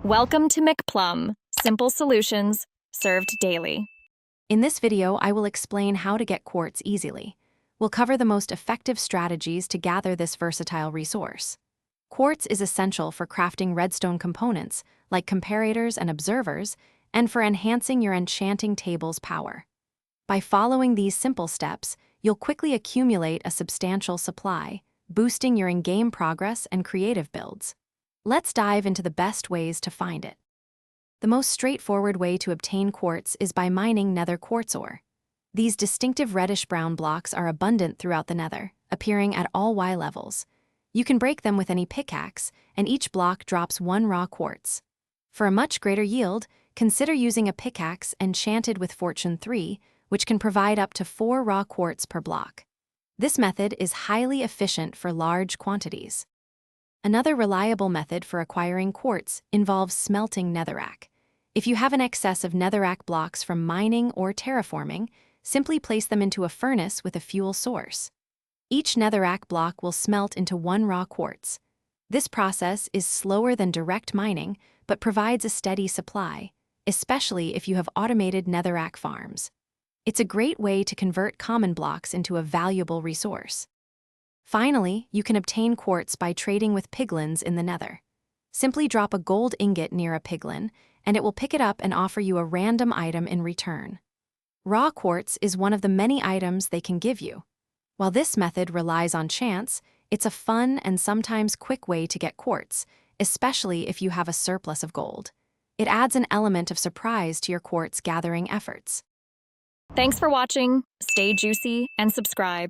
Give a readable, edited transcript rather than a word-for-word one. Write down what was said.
Welcome to McPlum, simple solutions served daily. In this video, I will explain how to get quartz easily. We'll cover the most effective strategies to gather this versatile resource. Quartz is essential for crafting redstone components, like comparators and observers, and for enhancing your enchanting table's power. By following these simple steps, you'll quickly accumulate a substantial supply, boosting your in-game progress and creative builds. Let's dive into the best ways to find it. The most straightforward way to obtain quartz is by mining nether quartz ore. These distinctive reddish-brown blocks are abundant throughout the nether, appearing at all Y levels. You can break them with any pickaxe, and each block drops one raw quartz. For a much greater yield, consider using a pickaxe enchanted with Fortune 3, which can provide up to 4 raw quartz per block. This method is highly efficient for large quantities. Another reliable method for acquiring quartz involves smelting netherrack. If you have an excess of netherrack blocks from mining or terraforming, simply place them into a furnace with a fuel source. Each netherrack block will smelt into 1 raw quartz. This process is slower than direct mining, but provides a steady supply, especially if you have automated netherrack farms. It's a great way to convert common blocks into a valuable resource. Finally, you can obtain quartz by trading with piglins in the nether. Simply drop a gold ingot near a piglin, and it will pick it up and offer you a random item in return. Raw quartz is one of the many items they can give you. While this method relies on chance, it's a fun and sometimes quick way to get quartz, especially if you have a surplus of gold. It adds an element of surprise to your quartz gathering efforts. Thanks for watching, stay juicy, and subscribe.